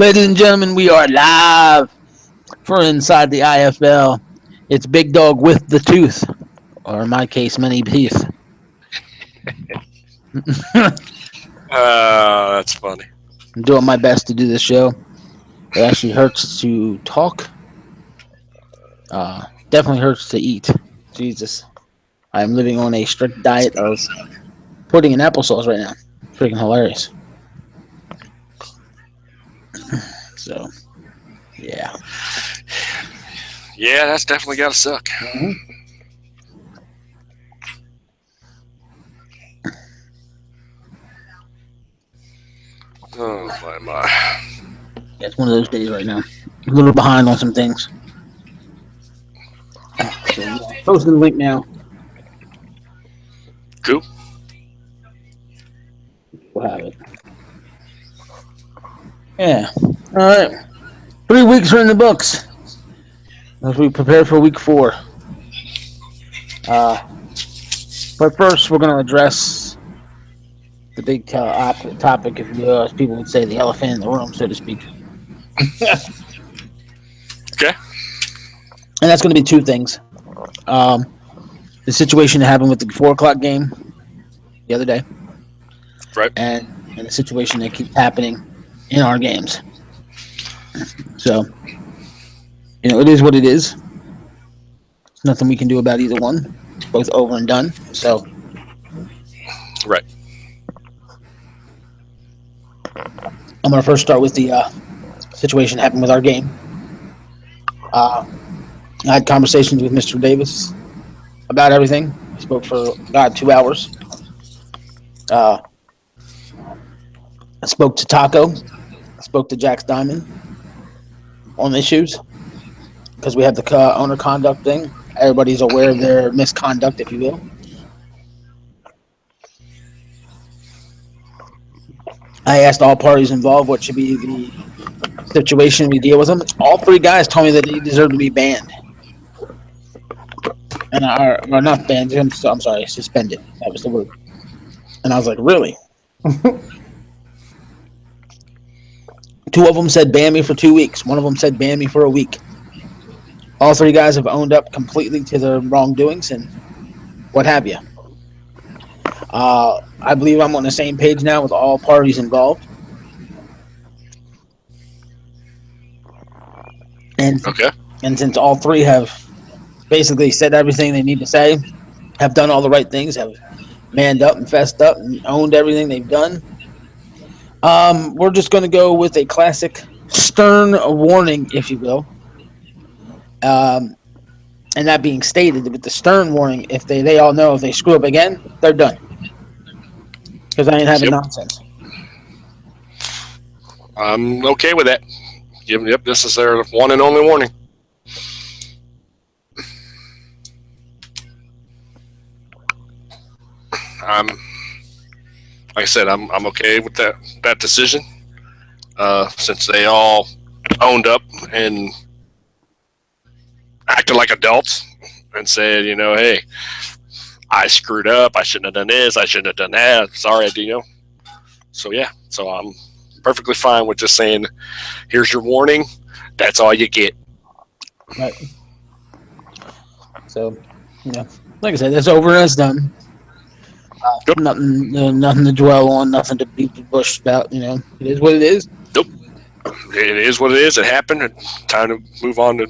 Ladies and gentlemen, we are live for Inside the IFL. It's Big Dog with the tooth, or in my case, many teeth. That's funny. I'm doing my best to do this show. It actually hurts to talk. Definitely hurts to eat. Jesus. I'm living on a strict diet of pudding and applesauce right now. Freaking hilarious. So, yeah. Yeah, that's definitely got to suck. Mm-hmm. Oh, my. Yeah, it's one of those days right now. A little behind on some things. So, yeah. Posting the link now. Cool. We'll have it. Yeah. All right. 3 weeks are in the books as we prepare for week 4. But first, we're going to address the big topic, if you will, as people would say, the elephant in the room, so to speak. Okay. And that's going to be 2 things. The situation that happened with the 4 o'clock game the other day. Right. And the situation that keeps happening in our games. So, it is what it is. There's nothing we can do about either one. It's both over and done. So, right. I'm going to first start with the situation that happened with our game. I had conversations with Mr. Davis about everything. I spoke for, 2 hours. I spoke to Taco. I spoke to Jax Diamond on issues because we have the owner conduct thing. Everybody's aware of their misconduct, if you will. I asked all parties involved what should be the situation we deal with them. All 3 guys told me that they deserve to be banned. And or not banned, I'm sorry, suspended. That was the word. And I was like, really? 2 of them said ban me for 2 weeks. 1 of them said ban me for a week. All 3 guys have owned up completely to their wrongdoings and what have you. I believe I'm on the same page now with all parties involved. And Okay. And since all 3 have basically said everything they need to say, have done all the right things, have manned up and fessed up and owned everything they've done, we're just going to go with a classic stern warning, if you will. And that being stated, with the stern warning, if they all know if they screw up again, they're done. Because I ain't having nonsense. I'm okay with that. Yep, this is their one and only warning. Like I said, I'm okay with that decision. Since they all owned up and acted like adults and said, hey, I screwed up. I shouldn't have done this. I shouldn't have done that. Sorry, So yeah, so I'm perfectly fine with just saying, here's your warning. That's all you get. Right. So, like I said, it's over and it's done. Nothing to dwell on, nothing to beat the bush about. It is what it is. Nope. It is what it is. It happened. It's time to move on to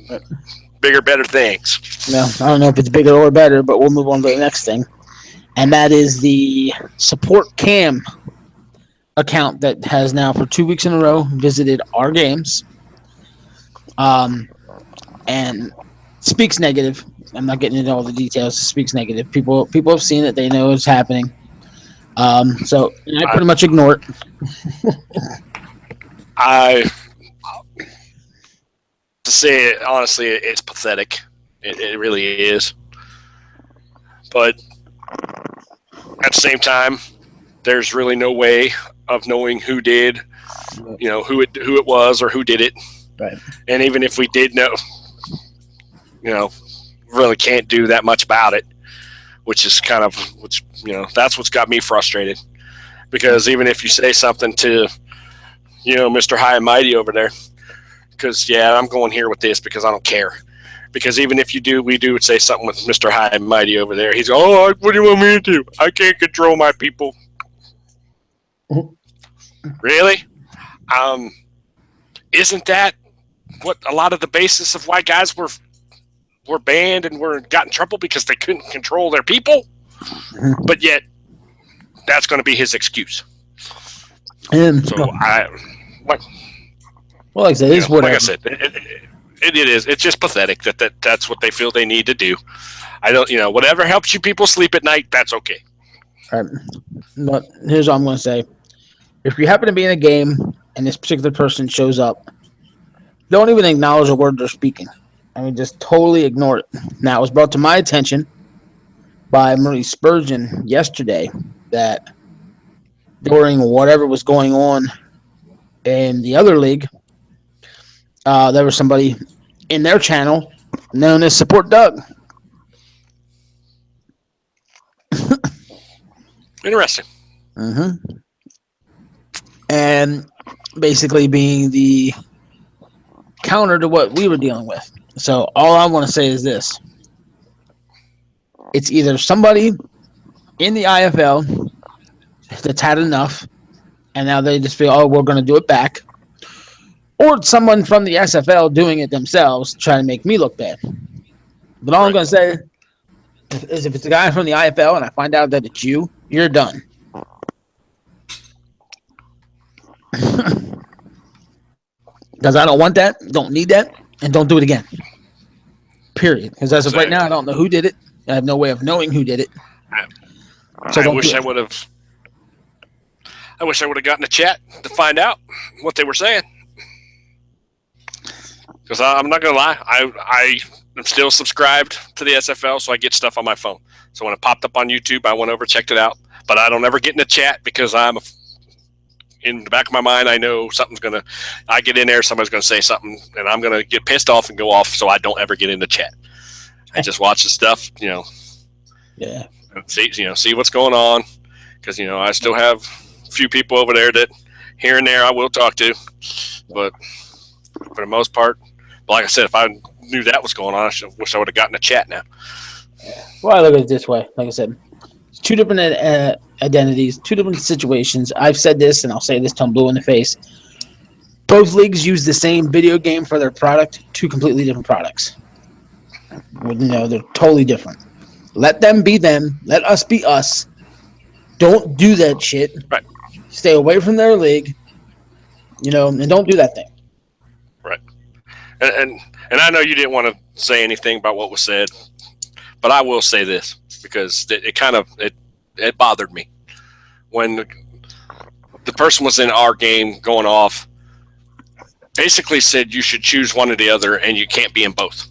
bigger, better things. I don't know if it's bigger or better, but we'll move on to the next thing. And that is the Support Cam account that has now for 2 weeks in a row visited our games. And speaks negative. I'm not getting into all the details. It speaks negative. People have seen it. They know it's happening. So I pretty much ignore it. To say it honestly, it's pathetic. It really is. But at the same time, there's really no way of knowing who did, who it was or who did it. Right. And even if we did know, really can't do that much about it, which that's what's got me frustrated. Because even if you say something to Mr. High and Mighty over there. Because, I'm going here with this because I don't care. Because even if we do say something with Mr. High and Mighty over there. He's, what do you want me to do? I can't control my people. Really? Isn't that what a lot of the basis of why guys were banned and got in trouble because they couldn't control their people? But yet, that's going to be his excuse. Like I said, it's whatever. Like I said, it is. It's just pathetic that's what they feel they need to do. I don't, whatever helps you people sleep at night, that's okay. All right. But here's what I'm going to say. If you happen to be in a game and this particular person shows up, don't even acknowledge the word they're speaking. I mean, just totally ignore it. Now, it was brought to my attention by Marie Spurgeon yesterday that during whatever was going on in the other league, there was somebody in their channel known as Support Doug. Interesting. Mm-hmm. And basically being the counter to what we were dealing with. So all I want to say is this. It's either somebody in the IFL that's had enough and now they just feel, we're going to do it back. Or it's someone from the SFL doing it themselves trying to make me look bad. But all I'm going to say is if it's a guy from the IFL and I find out that it's you, you're done. Because I don't want that, don't need that, and don't do it again. Period. Because as of right now, I don't know who did it. I have no way of knowing who did it. I wish I would have gotten a chat to find out what they were saying. Because I'm not going to lie, I am still subscribed to the SFL, so I get stuff on my phone. So when it popped up on YouTube, I went over, checked it out. But I don't ever get in a chat because in the back of my mind, I know I get in there, somebody's going to say something, and I'm going to get pissed off and go off, so I don't ever get in the chat. I just watch the stuff, Yeah. See what's going on, because, I still have a few people over there that here and there I will talk to, but for the most part, like I said, if I knew that was going on, I wish I would have gotten a chat now. Well, I look at it this way. Like I said, it's two different identities, two different situations. I've said this, and I'll say this till I'm blue in the face. Both leagues use the same video game for their product, two completely different products. They're totally different. Let them be them. Let us be us. Don't do that shit. Right. Stay away from their league, and don't do that thing. Right. And I know you didn't want to say anything about what was said, but I will say this because it bothered me when the person was in our game going off. Basically said you should choose one or the other, and you can't be in both.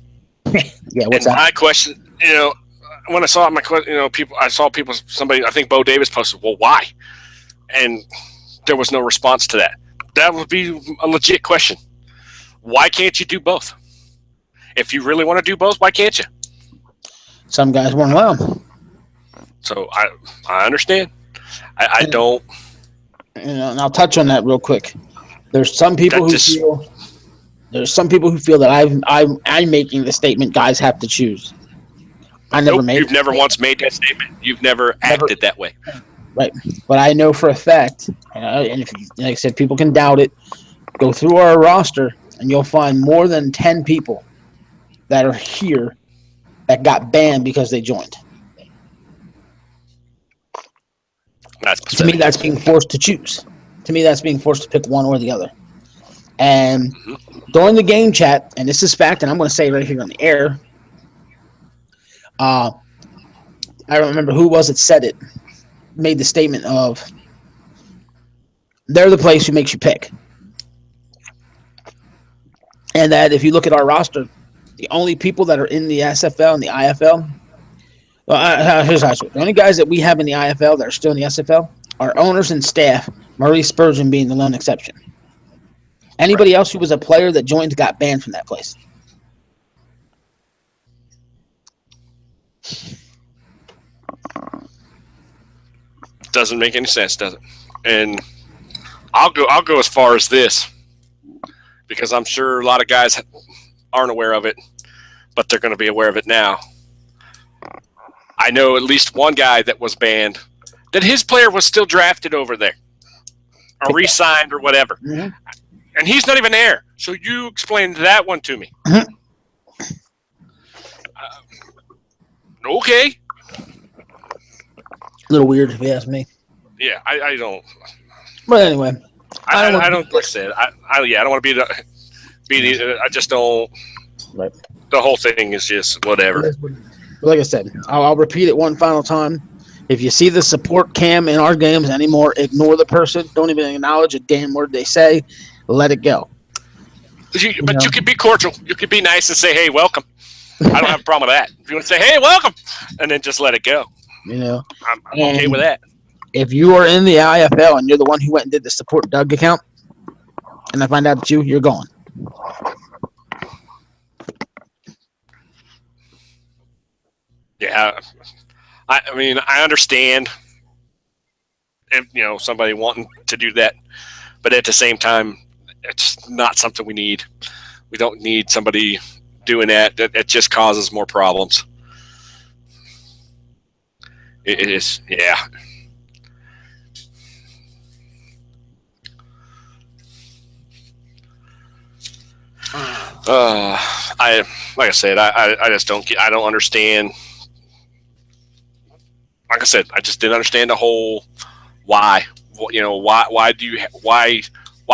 Yeah, what's and that? My question, when I saw somebody, I think Bo Davis posted, well, why? And there was no response to that. That would be a legit question. Why can't you do both? If you really want to do both, why can't you? Some guys won't allow them. So I understand. I don't. And I'll touch on that real quick. There's some people who feel that I'm making the statement guys have to choose. I never made. You've never once made that statement. You've never acted that way. Right, but I know for a fact, and if like I said, people can doubt it. Go through our roster, and you'll find more than 10 people that are here that got banned because they joined. To me, that's being forced to choose. To me, that's being forced to pick one or the other. And during the game chat, and this is fact, and I'm going to say it right here on the air, I don't remember who it was that said it, made the statement of, they're the place who makes you pick. And that if you look at our roster, the only people that are in the SFL and the IFL, here's how the only guys that we have in the IFL that are still in the SFL are owners and staff, Maurice Spurgeon being the lone exception. Anybody else who was a player that joined got banned from that place. Doesn't make any sense, does it? And I'll go as far as this because I'm sure a lot of guys aren't aware of it, but they're going to be aware of it now. I know at least one guy that was banned that his player was still drafted over there or re-signed or whatever. Mm-hmm. And he's not even there. So you explain that one to me. Mm-hmm. Okay. A little weird, if you ask me. Yeah, I don't. But anyway, I don't. Like I said, I don't want to be the. I just don't. Right. The whole thing is just whatever. Like I said, I'll repeat it one final time. If you see the support cam in our games anymore, ignore the person. Don't even acknowledge a damn word they say. Let it go. But you could be cordial. You could be nice and say, "Hey, welcome." I don't have a problem with that. If you want to say, "Hey, welcome," and then just let it go, I'm okay with that. If you are in the IFL and you're the one who went and did the support Doug account, and I find out it's you're gone. Yeah, I mean, I understand if somebody wanting to do that, but at the same time, it's not something we need. We don't need somebody doing that. It just causes more problems. It is, yeah. Like I said, I just don't understand. Like I said, I just didn't understand the whole why. Why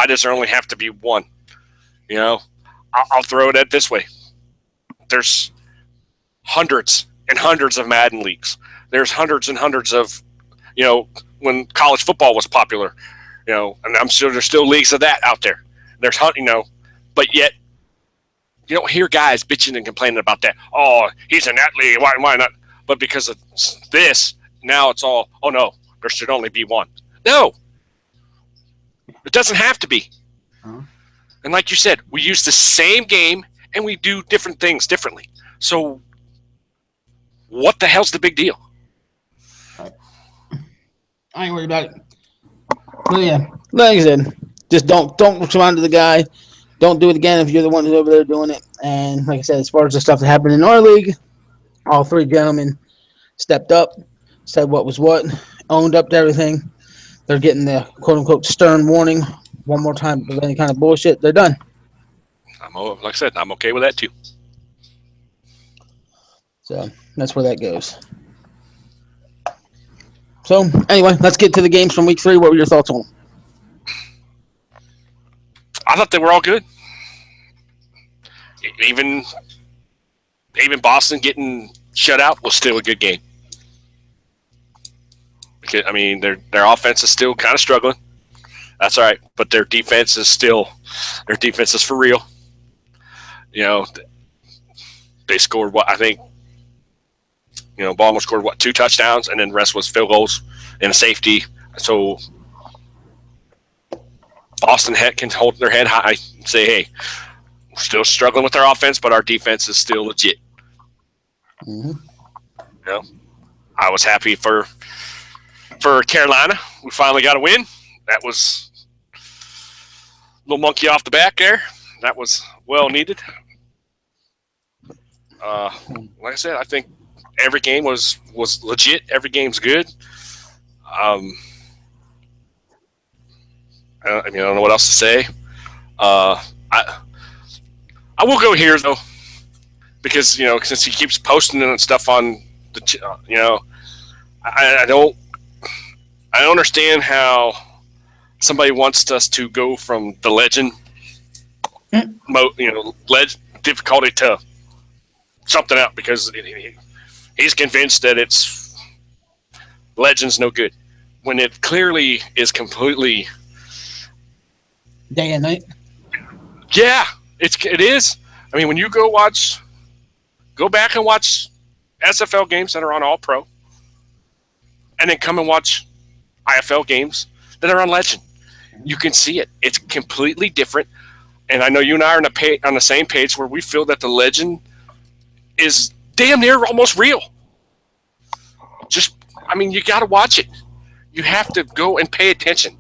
does there only have to be one? I'll throw it at this way. There's hundreds and hundreds of Madden leagues. There's hundreds and hundreds of, when college football was popular, and I'm sure there's still leagues of that out there. There's, but yet you don't hear guys bitching and complaining about that. Oh, he's in that league. Why not? But because of this, now it's all, oh no, there should only be one. No, it doesn't have to be. Uh-huh. And like you said, we use the same game and we do different things differently. So what the hell's the big deal? I ain't worried about it. But yeah, like I said, just don't respond to the guy. Don't do it again if you're the one who's over there doing it. And like I said, as far as the stuff that happened in our league, all three gentlemen stepped up, said what was what, owned up to everything. They're getting the quote-unquote stern warning one more time of any kind of bullshit. They're done. Like I said, I'm okay with that too. So that's where that goes. So anyway, let's get to the games from week 3. What were your thoughts on them? I thought they were all good. Even Boston getting shut out was still a good game. Because, I mean, their offense is still kind of struggling. That's all right, but their defense is for real. They scored what I think. Baltimore scored 2 touchdowns, and then the rest was field goals and a safety. So Boston can hold their head high and say, hey, we're still struggling with our offense, but our defense is still legit. Mm-hmm. I was happy for Carolina. We finally got a win. That was a little monkey off the back there. That was well needed. Like I said, I think every game was legit. Every game's good. I don't know what else to say. I will go here though, because since he keeps posting and stuff on the I don't understand how somebody wants us to go from the legend difficulty to something else, because he's convinced that it's legend's no good when it clearly is completely day and night. Yeah, it is. I mean, when you go back and watch SFL games that are on All Pro, and then come and watch IFL games that are on Legend, you can see it. It's completely different. And I know you and I are on the same page where we feel that the Legend is damn near almost real. You got to watch it. You have to go and pay attention.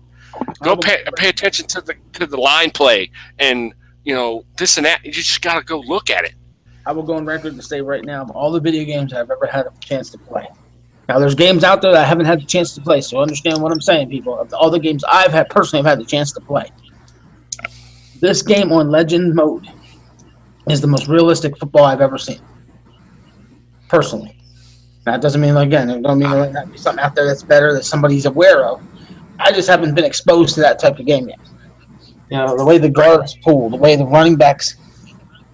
Go pay attention to the line play and this and that. You just got to go look at it. I will go on record and say right now, of all the video games I've ever had a chance to play. Now, there's games out there that I haven't had the chance to play, so understand what I'm saying, people. Of all the games I've had personally, I've had the chance to play. This game on Legend mode is the most realistic football I've ever seen, personally. That doesn't mean, again, it don't mean there might not be something out there that's better that somebody's aware of. I just haven't been exposed to that type of game yet. The way the guards pull, the way the running backs,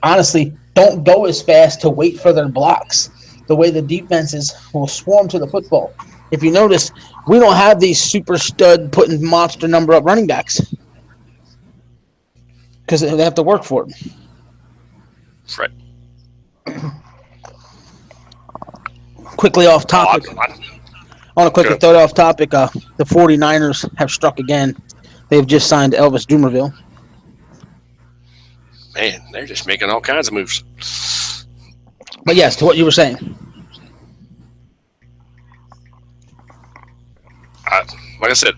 honestly, don't go as fast to wait for their blocks. The way the defenses will swarm to the football. If you notice, we don't have these super stud putting monster number up running backs because they have to work for it. Right. Quickly off topic. I want to quickly throw it off topic. The 49ers have struck again. They've just signed Elvis Dumervil. Man, they're just making all kinds of moves. But yes, to what you were saying. Like I said,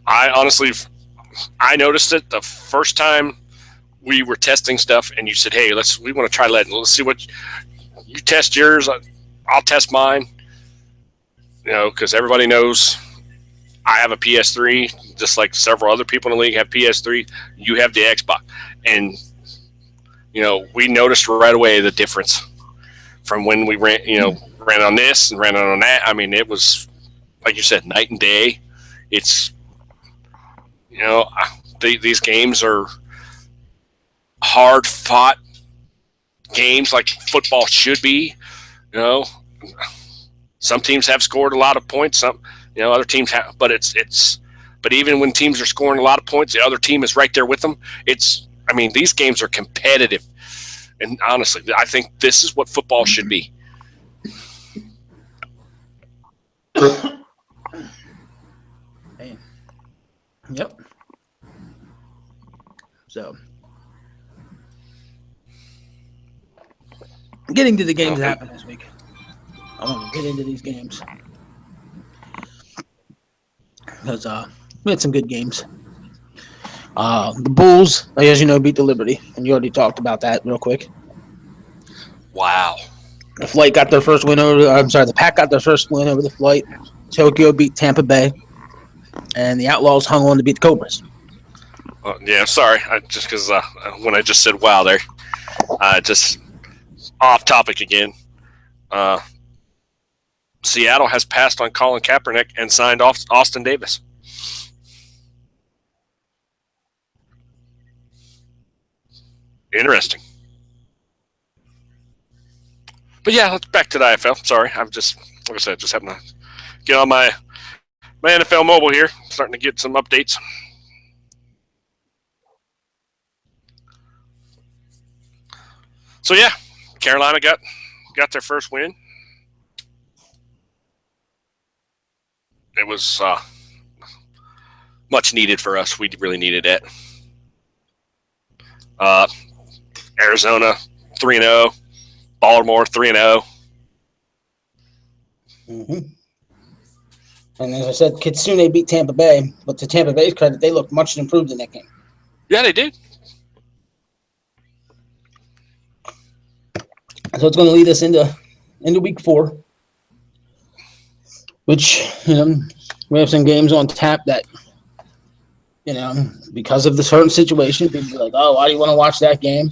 I honestly noticed it the first time we were testing stuff, and you said, "Hey, we want to try let's see what you test yours. I'll test mine." Because everybody knows I have a PS3, just like several other people in the league have PS3. You have the Xbox, and we noticed right away the difference from when we ran on this and ran on that. I mean, it was, like you said, night and day. It's, these games are hard fought games like football should be. Some teams have scored a lot of points. Some, other teams have, but but even when teams are scoring a lot of points, the other team is right there with them. These games are competitive. And honestly, I think this is what football should be. Yep. So, getting to the games that happened this week. I want to get into these games because we had some good games. The Bulls, as you know, beat the Liberty, and you already talked about that real quick. Wow. The Flight got their first win over. The Pack got their first win over the Flight. Tokyo beat Tampa Bay, and the Outlaws hung on to beat the Cobras. Yeah, sorry. Just because when I just said "wow" there, just off topic again. Seattle has passed on Colin Kaepernick and signed off Austin Davis. Interesting. But yeah, let's back to the IFL. Sorry, I'm just, like I said, just having to get on my NFL mobile here, starting to get some updates. So yeah, Carolina got their first win. It was much needed for us. We really needed it. Arizona 3-0, Baltimore 3-0. Mm-hmm. And as I said, Kitsune beat Tampa Bay, but to Tampa Bay's credit, they looked much improved in that game. Yeah, they did. So it's going to lead us into week 4, which, we have some games on tap that, because of the certain situation, people are like, oh, why do you want to watch that game?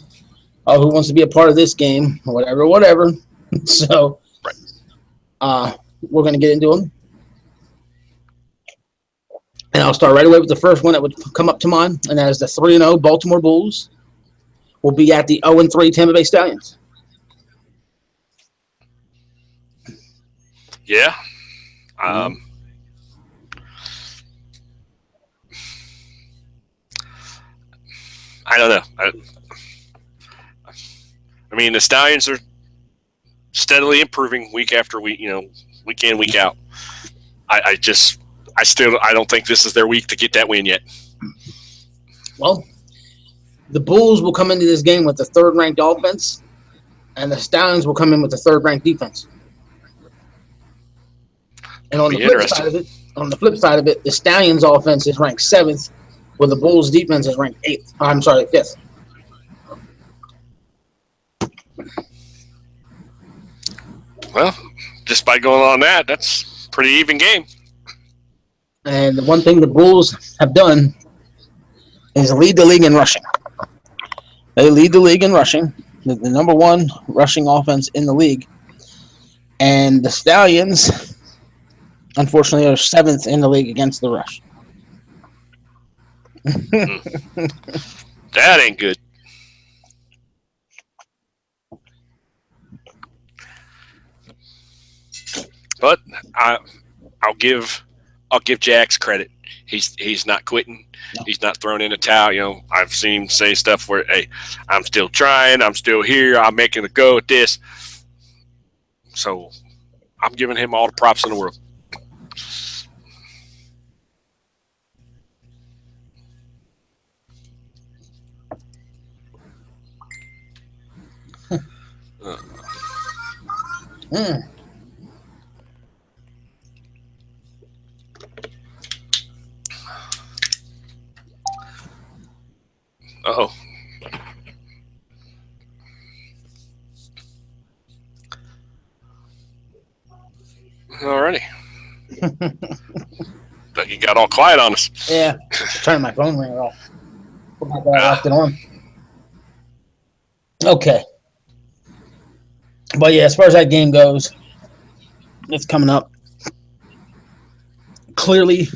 Oh, who wants to be a part of this game? Whatever. So we're going to get into them. And I'll start right away with the first one that would come up to mind, and that is the 3-0 Baltimore Bulls will be at the 0-3 Tampa Bay Stallions. Yeah. I don't know. I mean, the Stallions are steadily improving week after week, week in, week out. I don't think this is their week to get that win yet. Well, the Bulls will come into this game with the 3rd-ranked offense, and the Stallions will come in with the 3rd-ranked defense. And on the flip side of it, On the flip side of it, the Stallions' offense is ranked 7th, where the Bulls' defense is ranked 8th. I'm sorry, 5th. Well, just by going on that, that's a pretty even game. And the one thing the Bulls have done is lead the league in rushing. They lead the league in rushing, the number one rushing offense in the league. And the Stallions, unfortunately, are 7th in the league against the rush. That ain't good. But I'll give Jax credit. He's not quitting. No. He's not throwing in a towel. You know, I've seen him say stuff where, "Hey, I'm still trying. I'm still here. I'm making a go at this." So I'm giving him all the props in the world. Uh-oh. Alrighty. But you got all quiet on us. Yeah. Turning my phone ringer off. I left it on. Okay. But yeah, as far as that game goes, it's coming up. Clearly,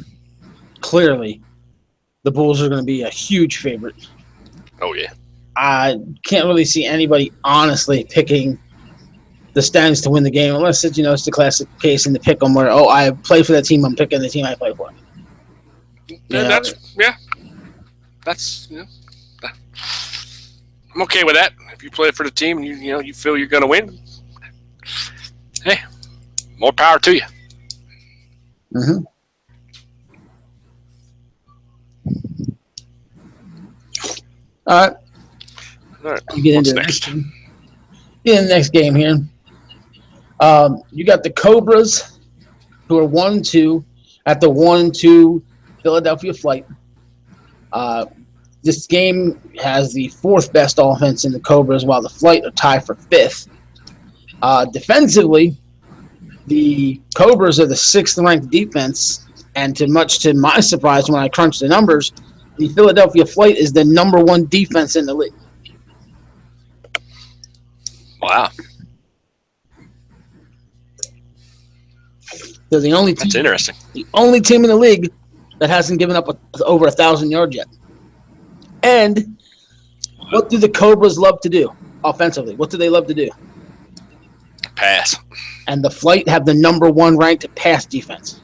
the Bulls are going to be a huge favorite. Oh, yeah. I can't really see anybody honestly picking the Stallions to win the game unless it's, it's the classic case in the pick 'em where, I play for that team, I'm picking the team I play for. That's I'm okay with that. If you play for the team and you feel you're going to win, hey, more power to you. Mm-hmm. All right. You get into next? The next game here. You got the Cobras, who are 1-2 at the 1-2 Philadelphia Flight. This game has the 4th best offense in the Cobras, while the Flight are tied for 5th. Defensively, the Cobras are the 6th ranked defense, and much to my surprise when I crunched the numbers, the Philadelphia Flight is the number 1 defense in the league. Wow. They're the only team. That's interesting. The only team in the league that hasn't given up over 1,000 yards yet. And what do the Cobras love to do offensively? What do they love to do? Pass. And the Flight have the number 1 ranked pass defense.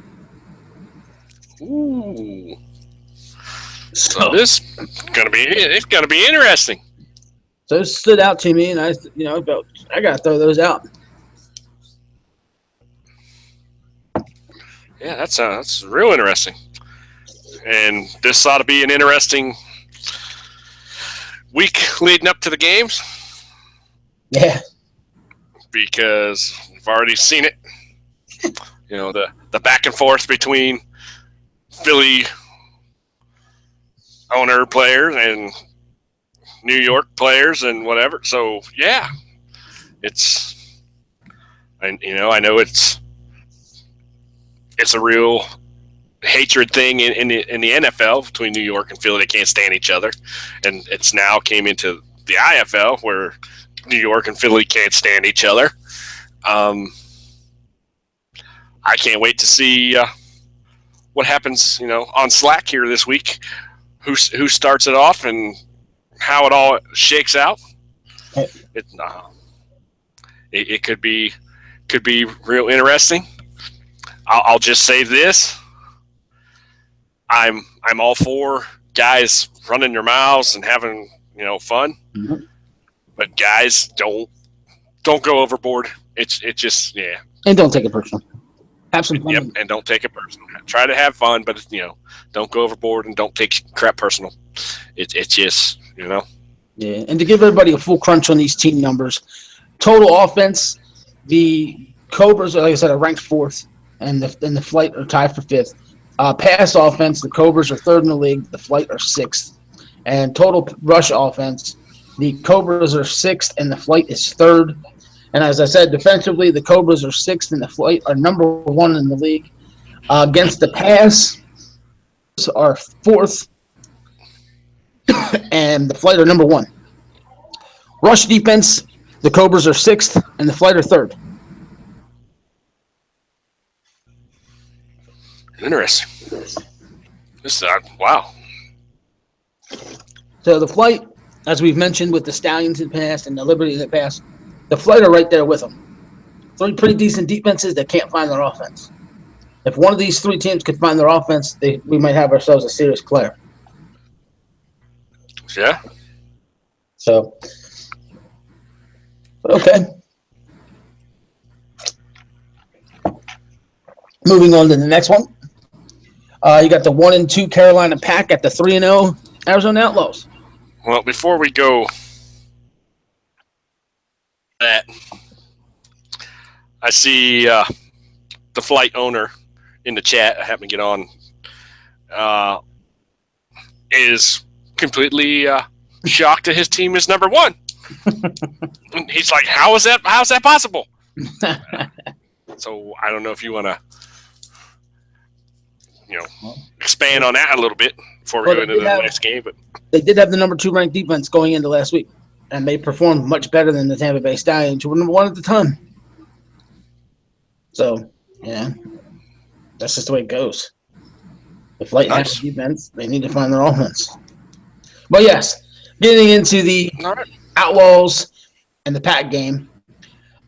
Ooh. So this it's gonna be interesting. So it stood out to me, and I gotta throw those out. Yeah, that's real interesting. And this ought to be an interesting week leading up to the games. Yeah. Because we've already seen it. The back and forth between Philly owner players and New York players and whatever. So yeah, I know it's a real hatred thing in the NFL between New York and Philly. They can't stand each other, and it's now came into the IFL where New York and Philly can't stand each other. I can't wait to see what happens, on Slack here this week. Who starts it off and how it all shakes out. It could be real interesting. I'll just say this: I'm all for guys running their mouths and having fun, mm-hmm. But guys don't go overboard. It's just and don't take it personal. Have some fun. Yep, and don't take it personal. Try to have fun, but don't go overboard and don't take crap personal. It's just Yeah, and to give everybody a full crunch on these team numbers, total offense, the Cobras, like I said, are ranked 4th, and the Flight are tied for 5th. Pass offense, the Cobras are 3rd in the league. The Flight are 6th. And total rush offense, the Cobras are 6th, and the Flight is 3rd. And as I said, defensively, the Cobras are 6th, and the Flight are number 1 in the league. Against the pass, are 4th, and the Flight are number 1. Rush defense, the Cobras are 6th, and the Flight are 3rd. Interesting. This wow. So the Flight, as we've mentioned with the Stallions in the past and the Liberty in the past, the Flight are right there with them. 3 pretty decent defenses that can't find their offense. If one of these 3 teams could find their offense, we might have ourselves a serious player. Yeah. So, okay. Moving on to the next one. You got the 1-2 Carolina Pack at the 3-0 Arizona Outlaws. Well, before we go, that I see the Flight owner in the chat. I happen to get on. Is completely shocked that his team is number 1. He's like, "How's that possible?" So I don't know if you want to, expand on that a little bit before we go into the next game. But they did have the number 2 ranked defense going into last week, and they performed much better than the Tampa Bay Stallions, who were number 1 at the time. So, yeah, that's just the way it goes. The Flight has defense; they need to find their offense. But yes, getting into the Outlaws and the Pack game.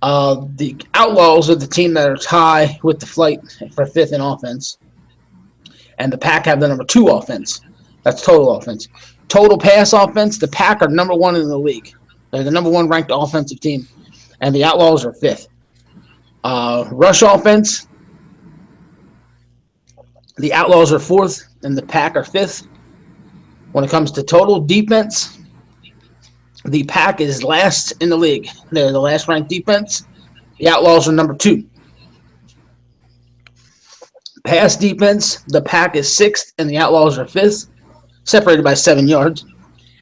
The Outlaws are the team that are tied with the Flight for 5th in offense. And the Pack have the number 2 offense. That's total offense. Total pass offense, the Pack are number 1 in the league. They're the number 1 ranked offensive team. And the Outlaws are 5th. Rush offense, the Outlaws are 4th, and the Pack are 5th. When it comes to total defense, the Pack is last in the league. They're the last ranked defense. The Outlaws are number 2. Pass defense, the Pack is 6th, and the Outlaws are 5th, separated by 7 yards.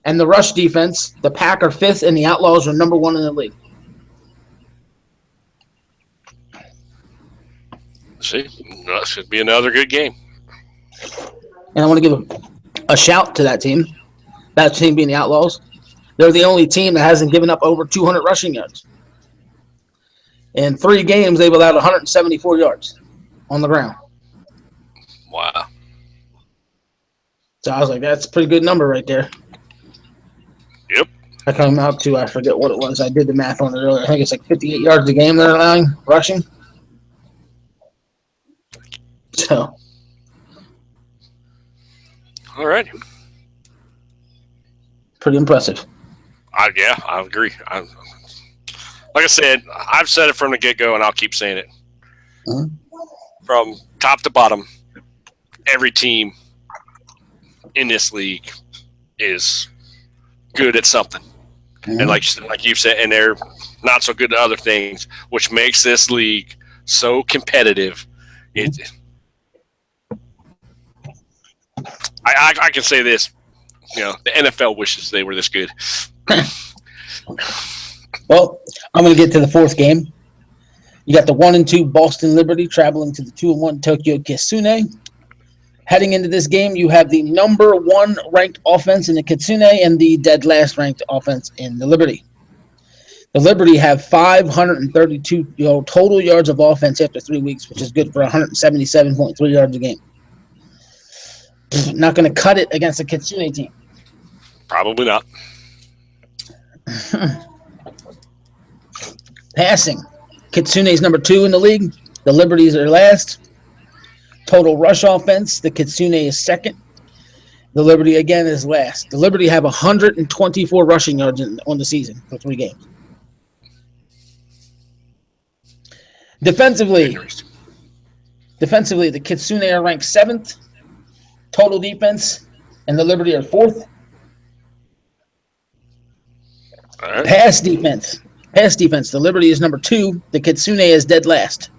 And the rush defense, the Pack are 5th, and the Outlaws are number 1 in the league. See, that should be another good game. And I want to give a shout to that team being the Outlaws. They're the only team that hasn't given up over 200 rushing yards. In 3 games, they've allowed 174 yards on the ground. Wow. So I was like, that's a pretty good number right there. Yep. I come out to, I forget what it was. I did the math on it earlier. I think it's like 58 yards a game they're allowing rushing. So. All right. Pretty impressive. Yeah, I agree. Like I said, I've said it from the get-go, and I'll keep saying it. Mm-hmm. From top to bottom, every team in this league is good at something. Mm-hmm. And like you've said, and they're not so good at other things, which makes this league so competitive. I can say this, the NFL wishes they were this good. Well, I'm going to get to the 4th game. You got the 1-2 Boston Liberty traveling to the 2-1 Tokyo Kitsune. Heading into this game, you have the number 1 ranked offense in the Kitsune and the dead last ranked offense in the Liberty. The Liberty have 532 total yards of offense after 3 weeks, which is good for 177.3 yards a game. Not going to cut it against the Kitsune team. Probably not. Passing. Kitsune is number 2 in the league. The Liberties are last. Total rush offense. The Kitsune is 2nd. The Liberty, again, is last. The Liberty have 124 rushing yards on the season for 3 games. Defensively, the Kitsune are ranked 7th. Total defense, and the Liberty are 4th. Right. Pass defense. The Liberty is number 2. The Kitsune is dead last.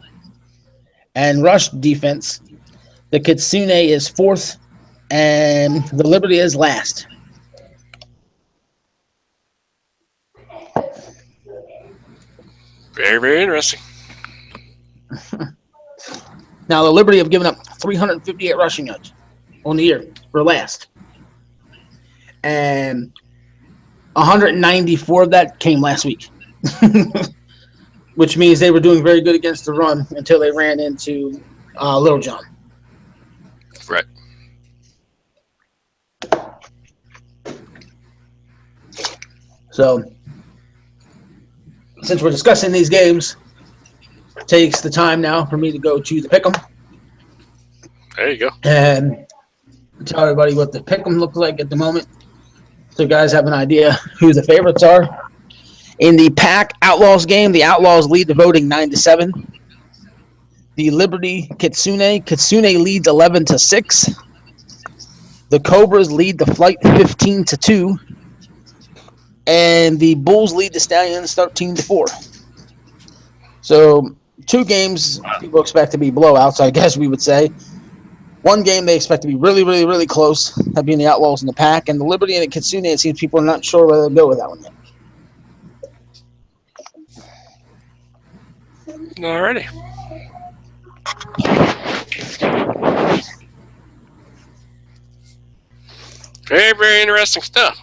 And rush defense, the Kitsune is fourth, and the Liberty is last. Very, very interesting. Now, the Liberty have given up 358 rushing yards on the year for last. And 194 of that came last week, which means they were doing very good against the run until they ran into Little John. Right. So, since we're discussing these games, it takes the time now for me to go to the pick'em. There you go. And tell everybody what the pick'em looks like at the moment, so you guys have an idea who the favorites are. In the Pack Outlaws game, the Outlaws lead the voting 9-7. The Liberty Kitsune leads 11-6. The Cobras lead the Flight 15-2. And the Bulls lead the Stallions 13-4. So 2 games people expect to be blowouts, I guess we would say. 1 game they expect to be really, really, really close. That being the Outlaws and the Pack. And the Liberty and the Kitsune, it seems people are not sure whether they'll go with that one yet. Alrighty. Very, very interesting stuff.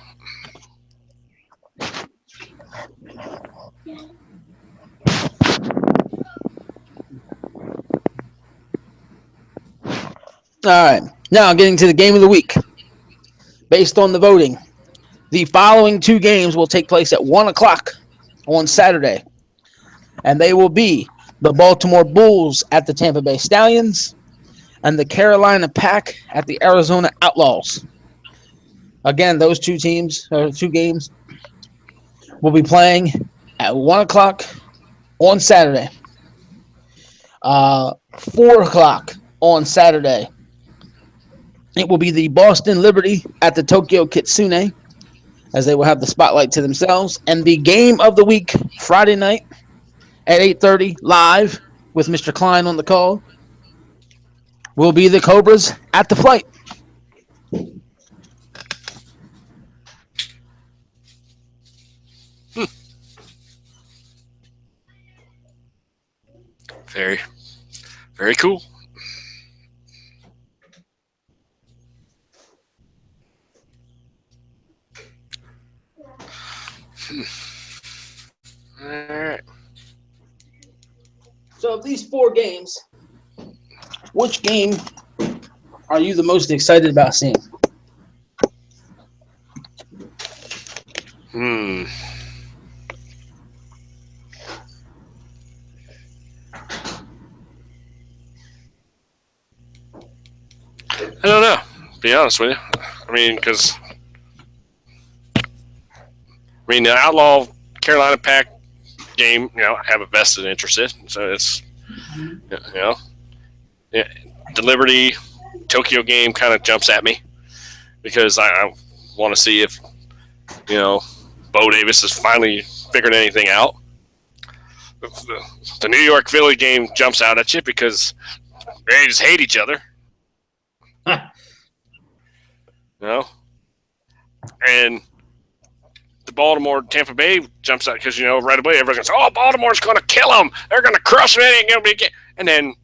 All right. Now, getting to the game of the week. Based on the voting, the following 2 games will take place at 1 o'clock on Saturday. And they will be the Baltimore Bulls at the Tampa Bay Stallions and the Carolina Pack at the Arizona Outlaws. Again, those 2 games will be playing at 1 o'clock on Saturday. 4 o'clock on Saturday, it will be the Boston Liberty at the Tokyo Kitsune, as they will have the spotlight to themselves. And the game of the week, Friday night at 8:30, live with Mr. Klein on the call, will be the Cobras at the Flight. Very, very cool. All right. So of these 4 games, which game are you the most excited about seeing? I don't know, to be honest with you. I mean, because the Outlaw Carolina Pack game, I have a vested interest in. So it's, yeah, the Liberty Tokyo game kind of jumps at me because I want to see if, Bo Davis has finally figured anything out. The New York Philly game jumps out at you because they just hate each other. And the Baltimore Tampa Bay jumps out because right away everyone's going, "Oh, Baltimore's going to kill them. They're going to crush them. It ain't going to be." And then,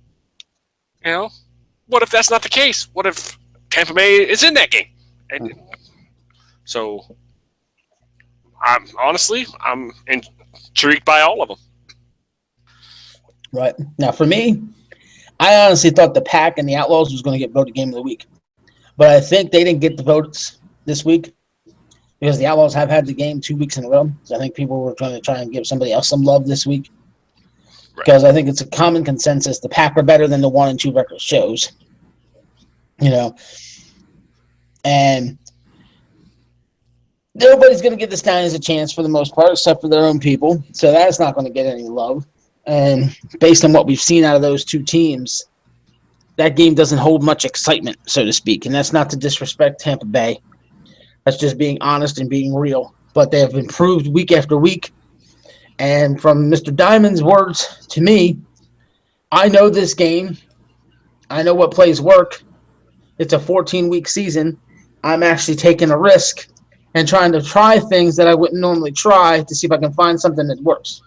what if that's not the case? What if Tampa Bay is in that game? And so, I'm intrigued by all of them. Right. Now, for me, I honestly thought the Pack and the Outlaws was going to get voted Game of the Week. But I think they didn't get the votes this week because the Outlaws have had the game 2 weeks in a row. So I think people were going to try and give somebody else some love this week. Right. Because I think it's a common consensus the Pack are better than the 1 and 2 record shows. And nobody's going to give the Stallions a chance for the most part, except for their own people. So that's not going to get any love. And based on what we've seen out of those 2 teams, that game doesn't hold much excitement, so to speak. And that's not to disrespect Tampa Bay. That's just being honest and being real. But they have improved week after week. And from Mr. Diamond's words to me, I know this game. I know what plays work. It's a 14-week season. I'm actually taking a risk and trying to try things that I wouldn't normally try to see if I can find something that works.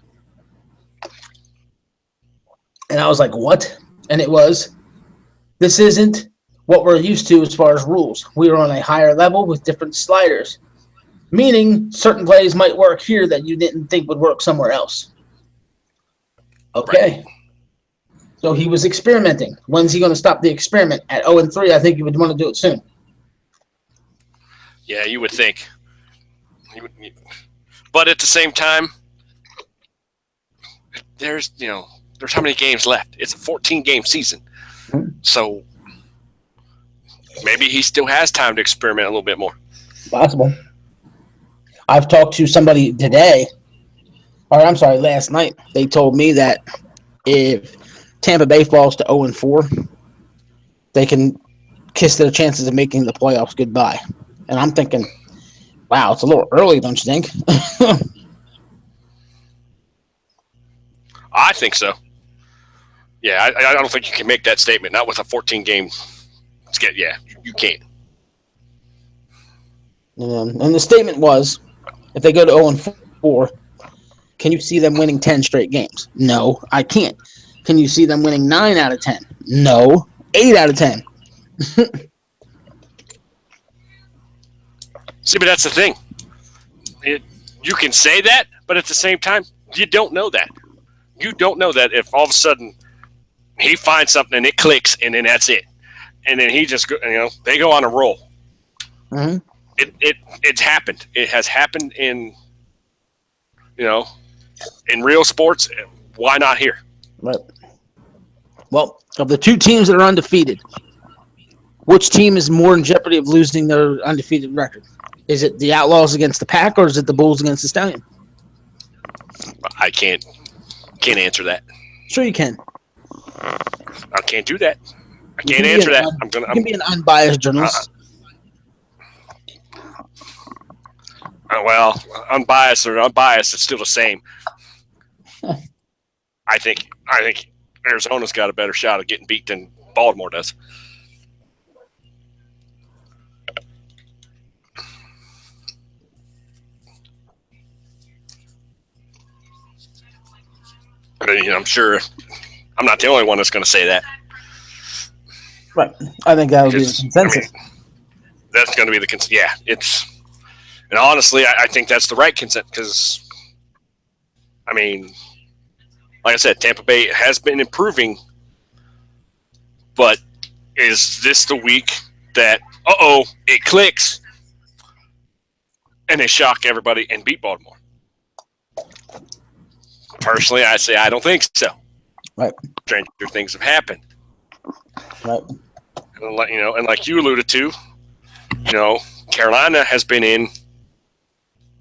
And I was like, what? And it was, this isn't what we're used to as far as rules. We are on a higher level with different sliders, meaning certain plays might work here that you didn't think would work somewhere else. Okay. Right. So he was experimenting. When's he going to stop the experiment? At 0-3, I think he would want to do it soon. Yeah, you would think. But at the same time, there's how many games left? It's a 14-game season. So maybe he still has time to experiment a little bit more. Possible. I've talked to somebody today, or I'm sorry, last night. They told me that if Tampa Bay falls to 0-4, they can kiss their chances of making the playoffs goodbye. And I'm thinking, wow, it's a little early, don't you think? I think so. Yeah, I don't think you can make that statement. Not with a 14-game. Yeah, you can't. And the statement was, if they go to 0-4, can you see them winning 10 straight games? No, I can't. Can you see them winning 9 out of 10? No, 8 out of 10. See, but that's the thing. You can say that, but at the same time, you don't know that. You don't know that if all of a sudden he finds something and it clicks, and then that's it, and then he just they go on a roll. Mm-hmm. It's happened. It has happened in in real sports. Why not here? Right. Well, of the two teams that are undefeated, which team is more in jeopardy of losing their undefeated record? Is it the Outlaws against the Pack, or is it the Bulls against the Stallion? I can't answer that. Sure, you can. I can't do that. I can't answer that. You can be an unbiased journalist. Well, unbiased or unbiased, it's still the same. I think Arizona's got a better shot of getting beat than Baltimore does. I'm sure I'm not the only one that's going to say that. Right. I think that would be the consensus. That's going to be the consensus. Yeah, and honestly, I think that's the right consent because, like I said, Tampa Bay has been improving, but is this the week that, it clicks and they shock everybody and beat Baltimore? Personally, I say I don't think so. Right. Stranger things have happened. Right. And like you alluded to, Carolina has been in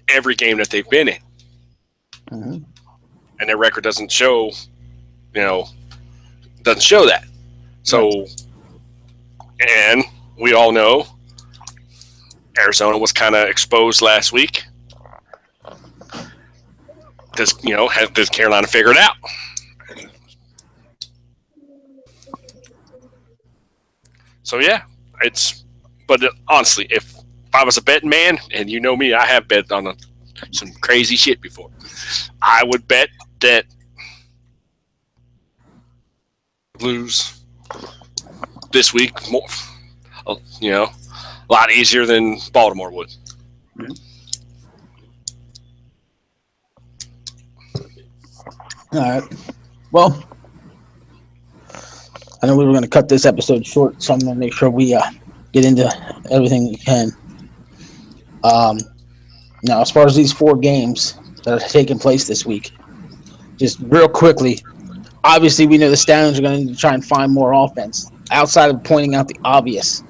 every game that they've been in. Mm-hmm. And their record doesn't show that. So, and we all know Arizona was kind of exposed last week. Does Carolina figure it out? So yeah, but honestly, if I was a betting man, and you know me, I have bet on some crazy shit before, I would bet that lose this week more, a lot easier than Baltimore would. Mm-hmm. All right. Well, I know we were going to cut this episode short, so I'm going to make sure we get into everything we can. Now, as far as these 4 games that are taking place this week, just real quickly, obviously we know the Stallions are going to need to try and find more offense. Outside of pointing out the obvious,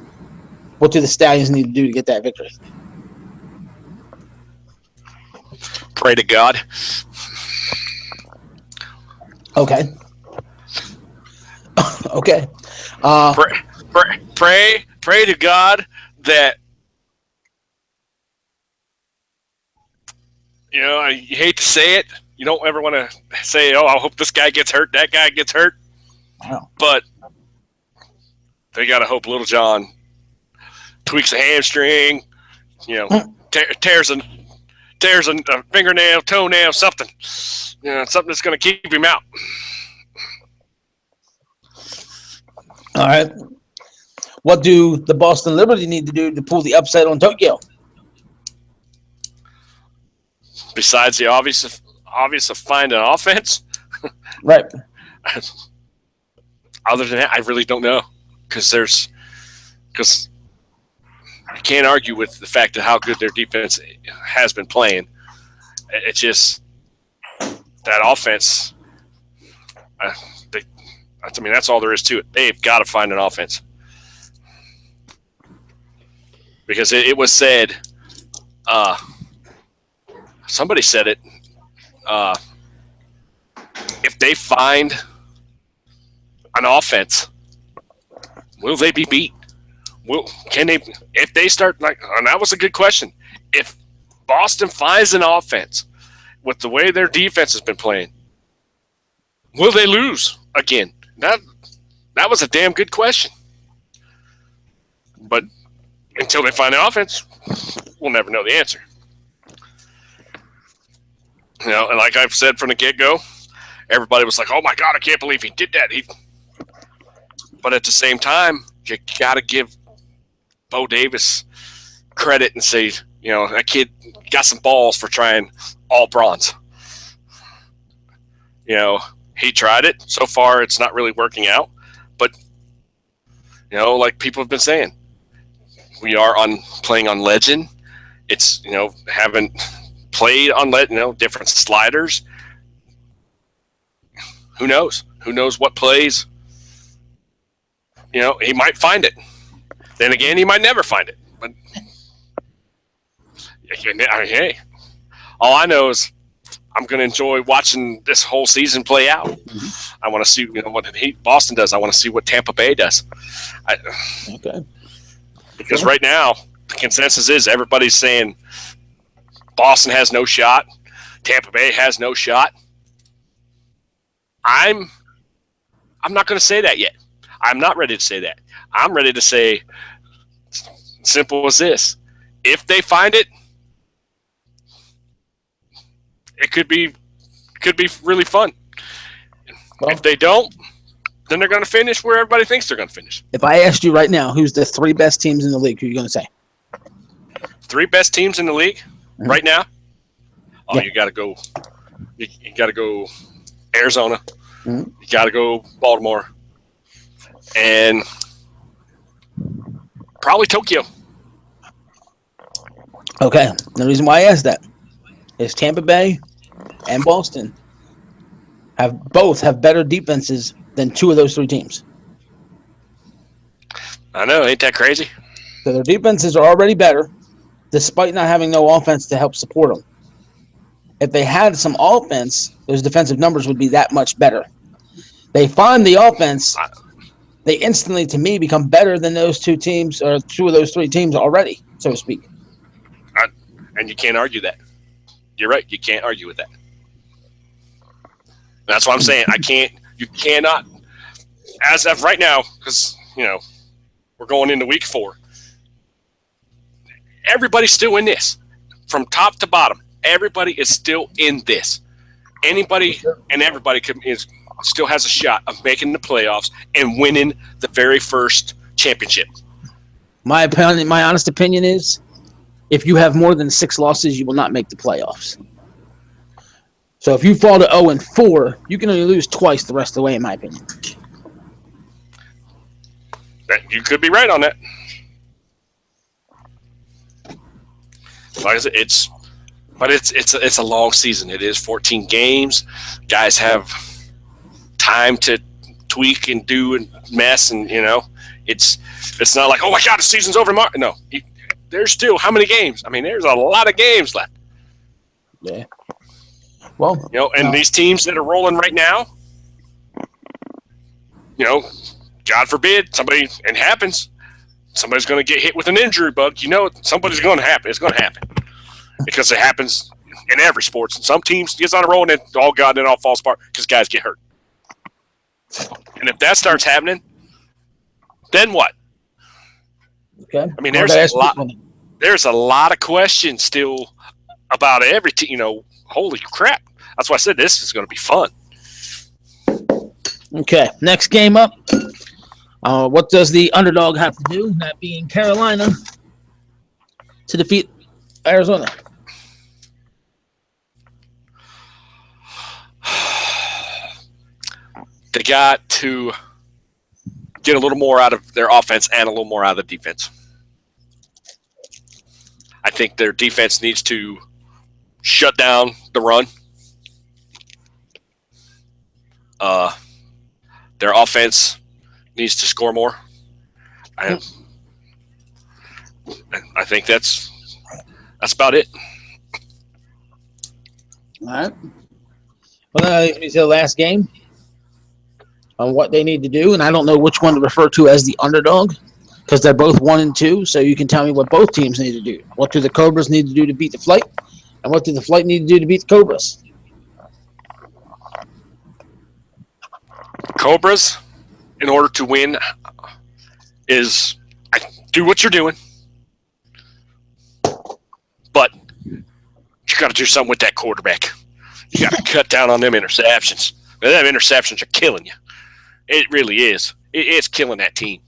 what do the Stallions need to do to get that victory? Pray to God. Okay. Okay. Pray to God that you hate to say it. You don't ever want to say, "Oh, I hope this guy gets hurt, that guy gets hurt." Wow. But they got to hope Little John tweaks a hamstring, tears a fingernail, toenail, something. Something that's going to keep him out. All right. What do the Boston Liberty need to do to pull the upset on Tokyo? Besides the obvious of finding offense, right? Other than that, I really don't know because you can't argue with the fact of how good their defense has been playing. It's just that offense. That's all there is to it. They've got to find an offense because it was said. Somebody said it. If they find an offense, will they be beat? Can they? If they start and that was a good question. If Boston finds an offense with the way their defense has been playing, will they lose again? That was a damn good question. But until they find the offense, we'll never know the answer. And like I've said from the get-go, everybody was like, "Oh my God, I can't believe he did that." But at the same time, you got to give Bo Davis credit and say, that kid got some balls for trying all bronze. He tried it. So far, it's not really working out. But, like people have been saying, we are playing on legend. It's, haven't played on different sliders. Who knows? Who knows what plays? He might find it. Then again, he might never find it. But hey, all I know is I'm going to enjoy watching this whole season play out. Mm-hmm. I want to see what Boston does. I want to see what Tampa Bay does. Okay. Because right now, the consensus is everybody's saying Boston has no shot. Tampa Bay has no shot. I'm not going to say that yet. I'm not ready to say that. I'm ready to say simple as this. If they find it, it could be really fun. Well, if they don't, then they're going to finish where everybody thinks they're going to finish. If I asked you right now, who's the 3 best teams in the league, who are you going to say? 3 best teams in the league right now? Oh, yeah. You got to go. You got to go Arizona. Mm-hmm. You got to go Baltimore. And probably Tokyo. Okay. The reason why I asked that is Tampa Bay and Boston both have better defenses than 2 of those 3 teams. I know. Ain't that crazy? So their defenses are already better, despite not having no offense to help support them. If they had some offense, those defensive numbers would be that much better. They find the offense, they instantly, to me, become better than those 2 teams or 2 of those 3 teams already, so to speak. And you can't argue that. You're right. You can't argue with that. That's what I'm saying. You cannot, as of right now, because, we're going into week 4. Everybody's still in this. From top to bottom, everybody is still in this. Anybody and everybody still has a shot of making the playoffs and winning the very first championship. My honest opinion is, if you have more than 6 losses, you will not make the playoffs. So if you fall to 0-4, you can only lose twice the rest of the way, in my opinion. You could be right on that. Like I said, it's a long season. It is 14 games. Guys have time to tweak and do and mess, and it's not like, oh my God, the season's over tomorrow. No, there's still how many games? I mean, there's a lot of games left. Yeah. Well, and these teams that are rolling right now, God forbid it happens. Somebody's going to get hit with an injury bug. Somebody's going to happen. It's going to happen because it happens in every sport. And some teams get on a roll and then, oh God, then it all falls apart because guys get hurt. And if that starts happening, then what? Okay. I mean, there's a lot of questions still about every team. Holy crap! That's why I said this is going to be fun. Okay. Next game up. What does the underdog have to do? That being Carolina to defeat Arizona. They got to get a little more out of their offense and a little more out of the defense. I think their defense needs to shut down the run. Their offense needs to score more. I think that's about it. All right. Well, it's the last game on what they need to do, and I don't know which one to refer to as the underdog because they're both 1 and 2. So you can tell me what both teams need to do. What do the Cobras need to do to beat the Flight, and what do the Flight need to do to beat the Cobras? Cobras, in order to win, is do what you're doing, but you got to do something with that quarterback. You got to cut down on them interceptions. Them interceptions are killing you. It really is. It's killing that team.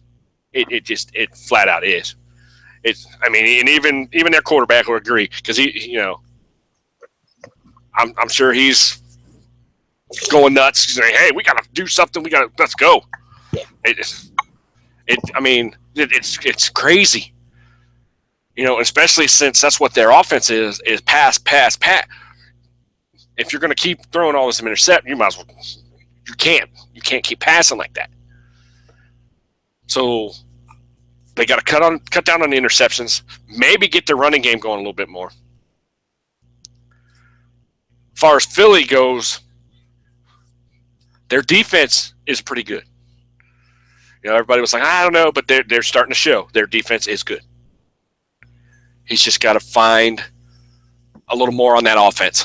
It flat out is. And even their quarterback will agree because I'm sure he's going nuts. He's saying, "Hey, we got to do something. Let's go." It's crazy. Especially since that's what their offense is pass. If you're going to keep throwing all this intercept, you might as well. You can't keep passing like that. So they got to cut down on the interceptions. Maybe get their running game going a little bit more. As far as Philly goes, their defense is pretty good. Everybody was like, I don't know, but they're starting to show their defense is good. He's just got to find a little more on that offense.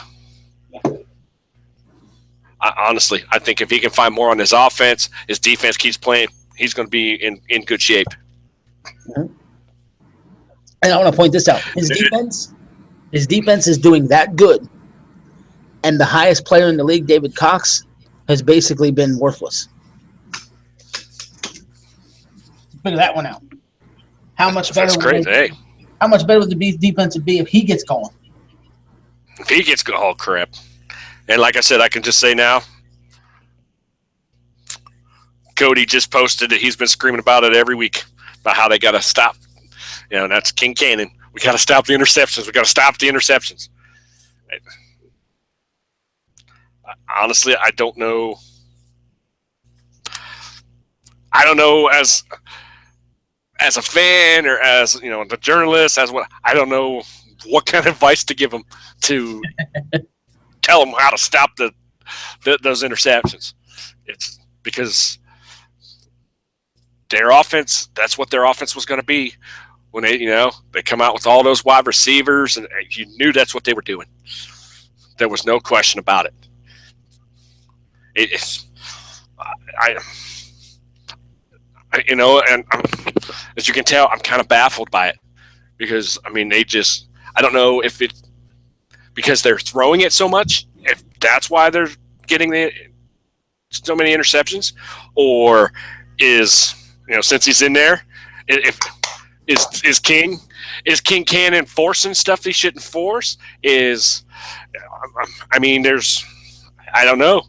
Honestly, I think if he can find more on his offense, his defense keeps playing, he's going to be in good shape. Mm-hmm. And I want to point this out. His defense is doing that good. And the highest player in the league, David Cox, has basically been worthless. Figure that one out. How much better? That's crazy. Hey. How much better would the defense be if he gets going? If he gets going, oh crap! And like I said, I can just say now, Cody just posted that he's been screaming about it every week about how they got to stop. That's King Cannon. We got to stop the interceptions. We got to stop the interceptions. Honestly, I don't know. I don't know as a fan or as the journalist, I don't know what kind of advice to give them to tell them how to stop those interceptions. It's because their offense, that's what their offense was going to be when they come out with all those wide receivers, and you knew that's what they were doing. There was no question about it. And as you can tell, I'm kind of baffled by it because I don't know if it because they're throwing it so much, if that's why they're getting so many interceptions, or is since he's in there, is King Cannon forcing stuff he shouldn't force? I don't know.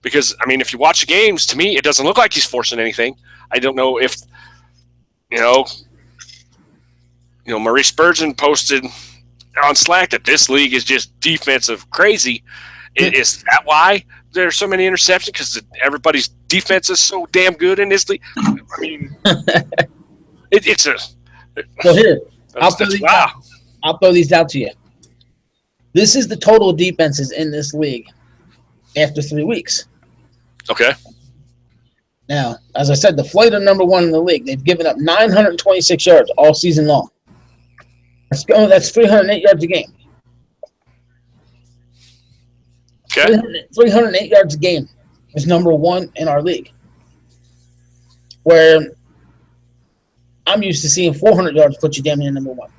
Because, if you watch the games, to me, it doesn't look like he's forcing anything. I don't know if, Maurice Spurgeon posted on Slack that this league is just defensive crazy. Is that why there's so many interceptions? Because everybody's defense is so damn good in this league? It's a... Well, here, I'll throw these out to you. This is the total defenses in this league after 3 weeks. Okay. Now, as I said, the Flight are number 1 in the league. They've given up 926 yards all season long. That's 308 yards a game. Okay. 308 yards a game. is number one in our league. Where I'm used to seeing 400 yards put you damn near number one.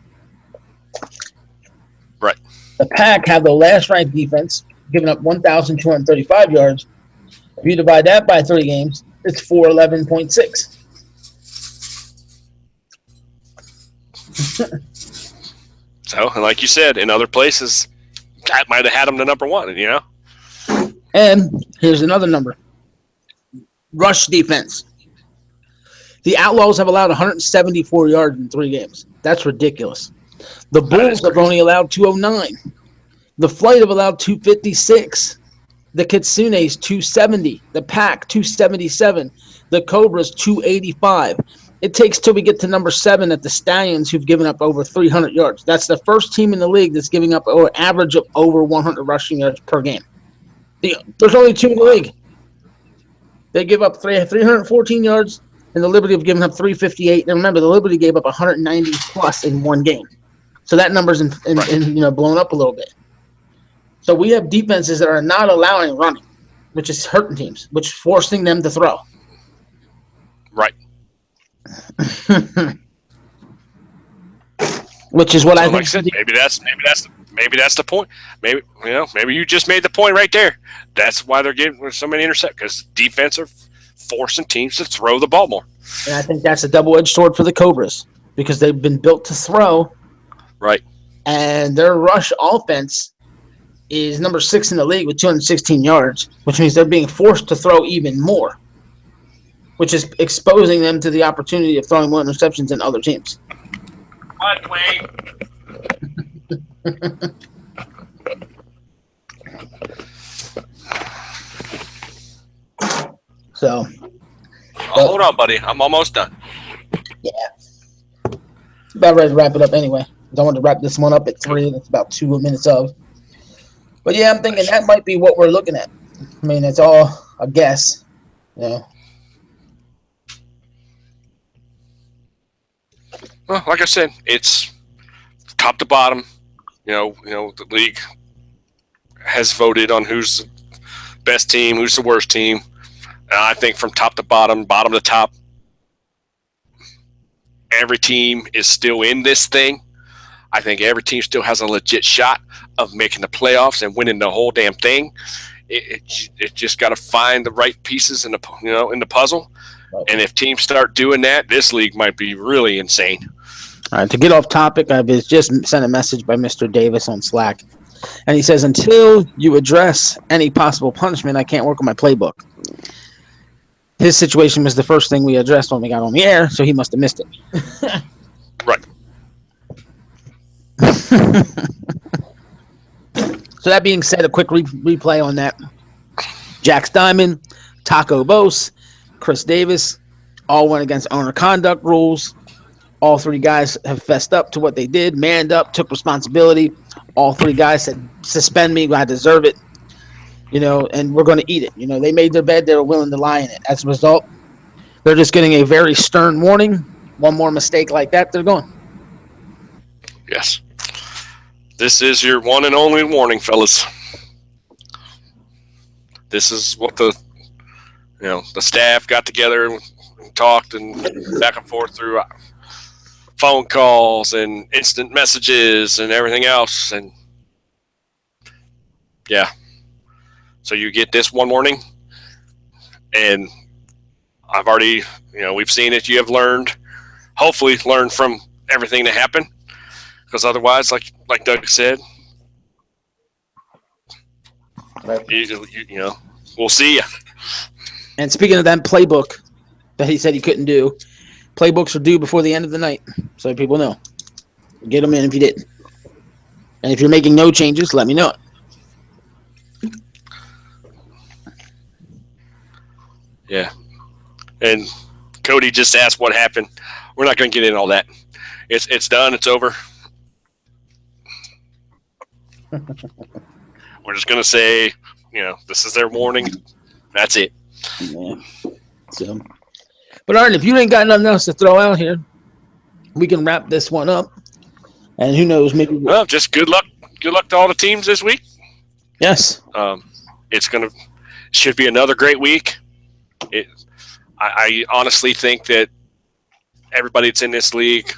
Right. The Pack have the last ranked defense, giving up 1,235 yards. If you divide that by 3 games, it's 411.6. So, and like you said, in other places, that might have had them to number one, you know? And here's another number. Rush defense. The Outlaws have allowed 174 yards in 3 games. That's ridiculous. The Bulls have only allowed 209. The Flight have allowed 256. The Kitsunes 270. The Pack 277. The Cobras 285. It takes till we get to number 7 at the Stallions, who've given up over 300 yards. That's the first team in the league that's giving up an average of over 100 rushing yards per game. There's only 2 in the league. They give up 314 yards, and the Liberty have given up 358. And remember, the Liberty gave up 190 plus in 1 game. So that number's blown up a little bit. So we have defenses that are not allowing running, which is hurting teams, which is forcing them to throw. Right. Which is what I think. Like I said, maybe that's the point. Maybe you just made the point right there. That's why they're getting so many interceptions, because defense are forcing teams to throw the ball more. And I think that's a double-edged sword for the Cobras, because they've been built to throw. Right. And their rush offense is number 6 in the league with 216 yards, which means they're being forced to throw even more, which is exposing them to the opportunity of throwing more interceptions than other teams. What, Wayne? So, hold on, buddy. I'm almost done. Yeah. About ready to wrap it up anyway. I want to wrap this one up at 3. That's about 2 minutes of. But yeah, I'm thinking that might be what we're looking at. I mean, it's all a guess. Well, like I said, it's top to bottom. The league has voted on who's the best team, who's the worst team. And I think from top to bottom to top, every team is still in this thing. I think every team still has a legit shot of making the playoffs and winning the whole damn thing. It just got to find the right pieces in the puzzle. And if teams start doing that, this league might be really insane. All right, to get off topic, I was just sent a message by Mr. Davis on Slack. And he says, until you address any possible punishment, I can't work on my playbook. His situation was the first thing we addressed when we got on the air, so he must have missed it. Right. So that being said, a quick replay on that. Jax Diamond, Taco Bose, Chris Davis, all went against owner conduct rules. All 3 guys have fessed up to what they did, manned up, took responsibility. All 3 guys said, suspend me, I deserve it. And we're going to eat it. They made their bed, they were willing to lie in it. As a result, they're just getting a very stern warning. One more mistake like that, they're gone. Yes. This is your one and only warning, fellas. This is what the staff got together and talked and back and forth through phone calls and instant messages and everything else. And yeah. So you get this one warning, and I've already, we've seen it. You have hopefully learned from everything that happened, because otherwise, like Doug said, right. We'll see you. And speaking of that playbook that he said he couldn't do, playbooks are due before the end of the night, so people know. Get them in if you didn't. And if you're making no changes, let me know it. Yeah. And Cody just asked what happened. We're not going to get into all that. It's done. It's over. We're just going to say, this is their warning. That's it. Yeah. So, but all right, if you ain't got nothing else to throw out here, we can wrap this one up. And who knows, maybe. Well, just good luck. Good luck to all the teams this week. Yes. It's gonna should be another great week. I honestly think that everybody that's in this league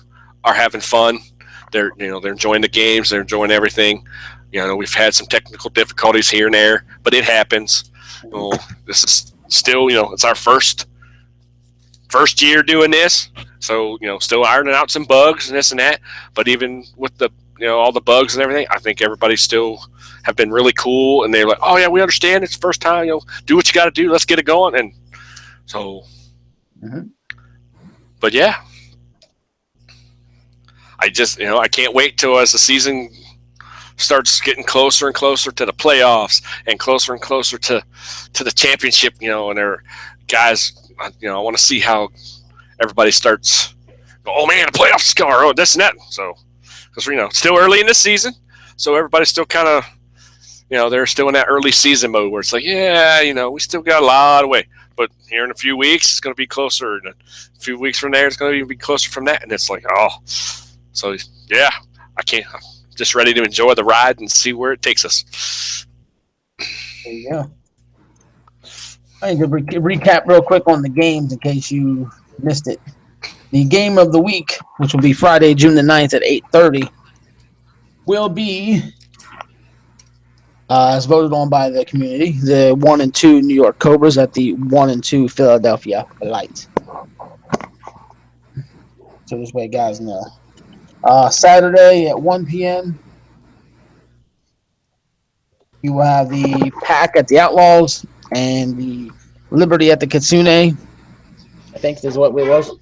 are having fun. They're enjoying the games. They're enjoying everything. We've had some technical difficulties here and there, but it happens. This is still, it's our first year doing this, so still ironing out some bugs and this and that. But even with the all the bugs and everything, I think everybody still have been really cool, and they're like, oh yeah, we understand. It's the first time. Do what you got to do. Let's get it going. And so, but yeah, I just I can't wait till as the season starts getting closer and closer to the playoffs and closer to the championship. And there, guys, I want to see how everybody starts. Oh man, the playoffs coming! Oh, this and that. So, because still early in the season, so everybody's still kind of, they're still in that early season mode where it's like, yeah, we still got a lot of way. But here in a few weeks, it's going to be closer. And a few weeks from there, it's going to be closer from that. And it's like, oh, so yeah, I'm just ready to enjoy the ride and see where it takes us. There you go. I need to recap real quick on the games in case you missed it. The game of the week, which will be Friday, June the 9th at 8:30, will be, as voted on by the community, the 1 and 2 New York Cobras at the 1 and 2 Philadelphia Lights. So this way, guys know. Saturday at 1 p.m., you will have the Pack at the Outlaws and the Liberty at the Kitsune. I think this is what it was.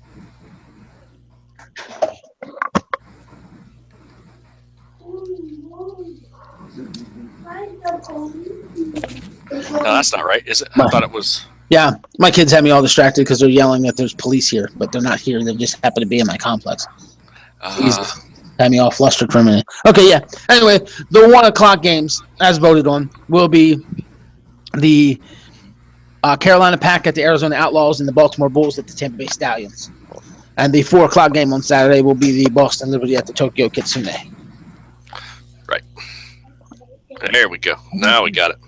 No, that's not right, is it? I thought it was. Yeah, my kids have me all distracted because they're yelling that there's police here, but they're not here. They just happen to be in my complex. Had me all flustered for a minute. Okay, yeah. Anyway, the 1 o'clock games, as voted on, will be the Carolina Pack at the Arizona Outlaws and the Baltimore Bulls at the Tampa Bay Stallions. And the 4 o'clock game on Saturday will be the Boston Liberty at the Tokyo Kitsune. Right. There we go. Now we got it.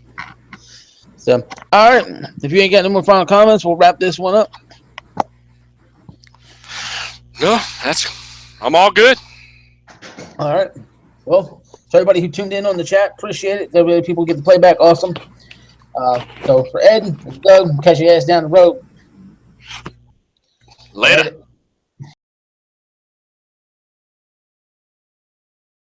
So, all right. If you ain't got any more final comments, we'll wrap this one up. No, I'm all good. All right. Well, so everybody who tuned in on the chat, appreciate it. Everybody, people get the playback, awesome. So for Ed and Doug, catch your ass down the road. Later.